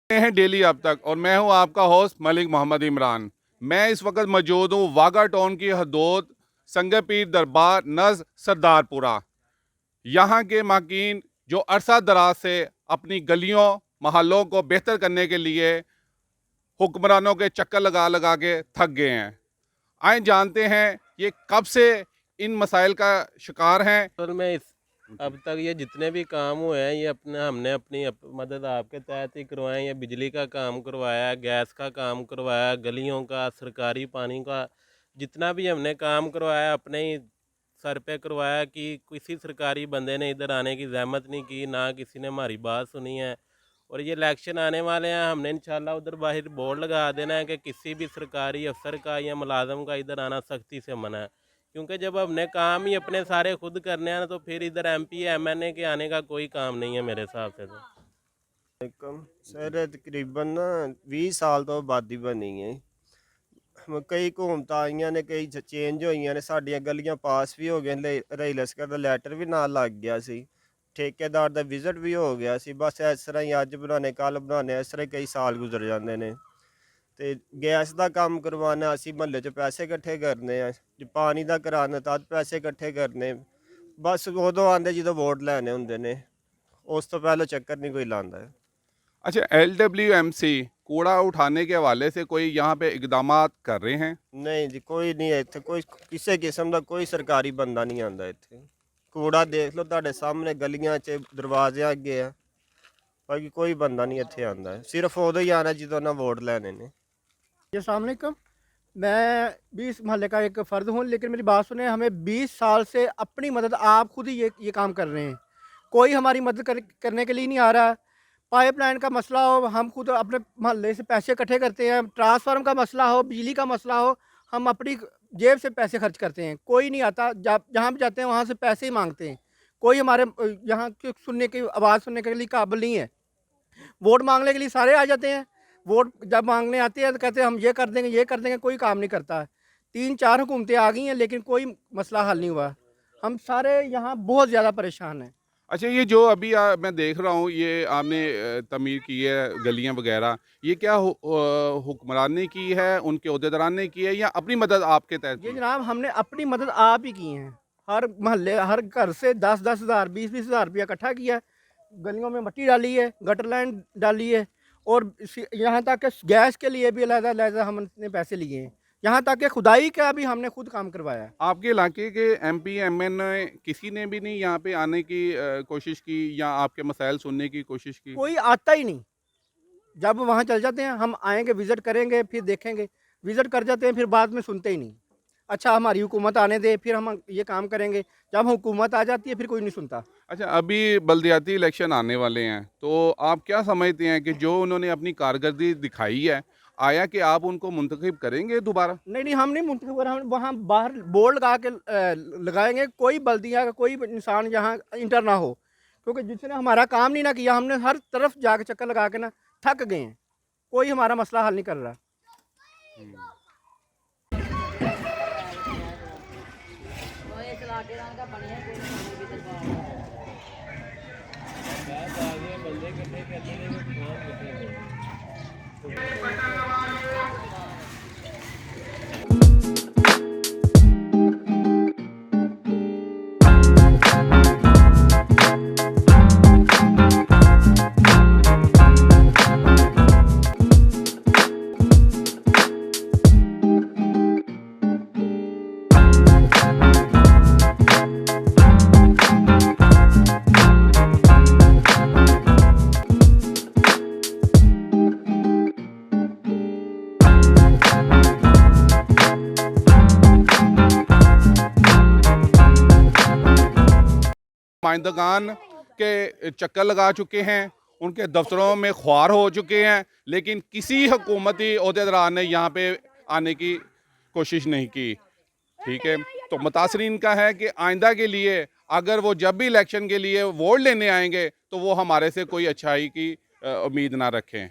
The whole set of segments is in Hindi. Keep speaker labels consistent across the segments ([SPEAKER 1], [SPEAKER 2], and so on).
[SPEAKER 1] हैं डेली अब तक और मैं हूं आपका होस्ट मलिक मोहम्मद इमरान। मैं इस वक्त मौजूद हूं वाघा टाउन की हदूद संग पीर दरबार नज़ सरदारपुरा। यहाँ के माकीन जो अरसा दराज से अपनी गलियों महलों को बेहतर करने के लिए हुक्मरानों के चक्कर लगा लगा के थक गए हैं। आए जानते हैं ये कब से इन मसाइल का शिकार हैं।
[SPEAKER 2] असल में इस अब तक ये जितने भी काम हुए हैं ये हमने अपनी मदद आपके तहत ही करवाए। ये बिजली का काम करवाया, गैस का काम करवाया, गलियों का, सरकारी पानी का, जितना भी हमने काम करवाया अपने ही सर पे करवाया कि किसी सरकारी बंदे ने इधर आने की जहमत नहीं की, ना किसी ने हमारी बात सुनी है। और ये इलेक्शन आने वाले हैं, हमने इंशाल्लाह उधर बाहर बोर्ड लगा देना है कि किसी भी सरकारी अफसर का या मुलाजम का इधर आना सख्ती से मना है। क्योंकि जब हमने काम ही अपने सारे खुद करने हैं ना, तो फिर इधर एमपी एमएनए के आने का कोई काम नहीं है मेरे हिसाब से। तो
[SPEAKER 3] सर तकरीबन ना 20 साल तो आबादी बनी है। कई हुकूमतां आईਆਂ ਨੇ, ਕਈ ਚੇਂਜ ਹੋਈਆਂ ਨੇ, ਸਾਡੀਆਂ ਗਲੀਆਂ ਪਾਸ ਵੀ ਹੋ ਗਏ ਨੇ, ਰਹੀ ਲਸ਼ਕਰ ਦਾ ਲੈਟਰ ਵੀ ਨਾਲ ਲੱਗ ਗਿਆ ਸੀ, ਠੇਕੇਦਾਰ ਦਾ ਵਿਜ਼ਿਟ ਵੀ ਹੋ ਗਿਆ ਸੀ। ਬਸ ਇਸ ਤਰ੍ਹਾਂ ਹੀ ਅੱਜ ਬਣਾਉਣੇ ਕੱਲ੍ਹ ਬਣਾਉਣੇ, ਇਸ ਤਰ੍ਹਾਂ ਹੀ ਕਈ ਸਾਲ ਗੁਜ਼ਰ ਜਾਂਦੇ ਨੇ। ਤੇ ਗੈਸ ਦਾ ਕੰਮ ਕਰਵਾਉਣਾ, ਅਸੀਂ ਮਹੱਲੇ 'ਚ ਪੈਸੇ ਇਕੱਠੇ ਕਰਨੇ ਆ, ਜੇ ਪਾਣੀ ਦਾ ਕਰਾਉਣਾ ਤਦ ਪੈਸੇ ਇਕੱਠੇ ਕਰਨੇ। ਬਸ ਉਦੋਂ ਆਉਂਦੇ ਜਦੋਂ ਵੋਟ ਲੈਣੇ ਹੁੰਦੇ ਨੇ, ਉਸ ਤੋਂ ਪਹਿਲਾਂ ਚੱਕਰ नहीं कोई ਲਾਉਂਦਾ।
[SPEAKER 1] अच्छा, LWMC कूड़ा उठाने के हवाले से कोई यहाँ पे इकदाम कर रहे हैं?
[SPEAKER 3] नहीं जी, कोई नहीं है इत्थे, कोई किसी किस्म का कोई सरकारी बंदा नहीं आंदा इत्थे। कूड़ा देख लो तुहाडे सामने गलियां च दरवाजे अगे है, बाकी कोई बंदा नहीं इत्थे आंदा है। सिर्फ उदों ही आना जदों ना वोट लेने ने।
[SPEAKER 4] जी अस्सलाम वालेकुम। मैं भी इस मोहल्ले का एक फ़र्द हूँ, लेकिन मेरी बात सुने, हमें 20 साल से अपनी मदद आप खुद ही ये काम कर रहे हैं। कोई हमारी मदद करने के लिए नहीं आ रहा। पाइपलाइन का मसला हो, हम खुद अपने मोहल्ले से पैसे इकट्ठे करते हैं। ट्रांसफार्मर का मसला हो, बिजली का मसला हो, हम अपनी जेब से पैसे खर्च करते हैं। कोई नहीं आता, जहाँ भी जाते हैं वहाँ से पैसे ही मांगते हैं। कोई हमारे यहाँ की सुनने की आवाज़ सुनने के लिए काबिल नहीं है। वोट मांगने के लिए सारे आ जाते हैं, वोट जब मांगने आते हैं तो कहते हैं हम ये कर देंगे, ये कर देंगे, कोई काम नहीं करता। 3-4 हुकूमतें आ गई हैं, लेकिन कोई मसला हल नहीं हुआ। हम सारे यहाँ बहुत ज़्यादा परेशान हैं।
[SPEAKER 1] अच्छा, ये जो अभी मैं देख रहा हूँ ये आपने तमीर की है गलियाँ वगैरह, ये क्या हुक्मरान ने की है, उनके अहदेदारान ने की है या अपनी मदद आपके तहत
[SPEAKER 4] ये
[SPEAKER 1] की?
[SPEAKER 4] जनाब हमने अपनी मदद आप ही की है। हर मोहल्ले हर घर से 10-10 हज़ार 20-20 हज़ार रुपया इकट्ठा किया है, गलियों में मिट्टी डाली है, गटर लाइन डाली है, और यहाँ तक कि गैस के लिए भी अलग-अलग हमने पैसे लिए हैं। यहाँ तक कि खुदाई का भी हमने खुद काम करवाया है।
[SPEAKER 1] आपके इलाके के MP MN किसी ने भी नहीं यहाँ पे आने की कोशिश की या आपके मसाइल सुनने की कोशिश की?
[SPEAKER 4] कोई आता ही नहीं। जब वहाँ चल जाते हैं, हम आएंगे, विज़िट करेंगे, फिर देखेंगे, विज़िट कर जाते हैं, फिर बाद में सुनते ही नहीं। अच्छा हमारी हुकूमत आने दे, फिर हम ये काम करेंगे। जब हुकूमत आ जाती है फिर कोई नहीं सुनता।
[SPEAKER 1] अच्छा, अभी बल्दियाती इलेक्शन आने वाले हैं, तो आप क्या समझते हैं कि जो उन्होंने अपनी कारकर्दगी दिखाई है, आया कि आप उनको मुंतखब करेंगे दोबारा?
[SPEAKER 4] नहीं नहीं, हम नहीं मुंतखब कर, हम वहाँ बाहर बोर्ड लगा के लगाएंगे, कोई बल्दिया का कोई इंसान यहाँ इंटर ना हो, क्योंकि जिसने हमारा काम नहीं ना किया, हमने हर तरफ जाके चक्कर लगा के ना थक गए हैं। कोई हमारा मसला हल नहीं कर रहा।
[SPEAKER 1] नुमाइंदगान के चक्कर लगा चुके हैं, उनके दफ्तरों में ख्वार हो चुके हैं, लेकिन किसी हुकूमती अहदेदार ने यहाँ पे आने की कोशिश नहीं की। ठीक है, तो मुतासरीन का है कि आइंदा के लिए अगर वो जब भी इलेक्शन के लिए वोट लेने आएंगे तो वो हमारे से कोई अच्छाई की उम्मीद ना रखें।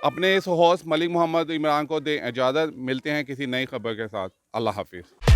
[SPEAKER 1] अपने इस होस्ट मलिक मोहम्मद इमरान को दें इजाज़त। मिलते हैं किसी नई खबर के साथ। अल्लाह हाफिज़।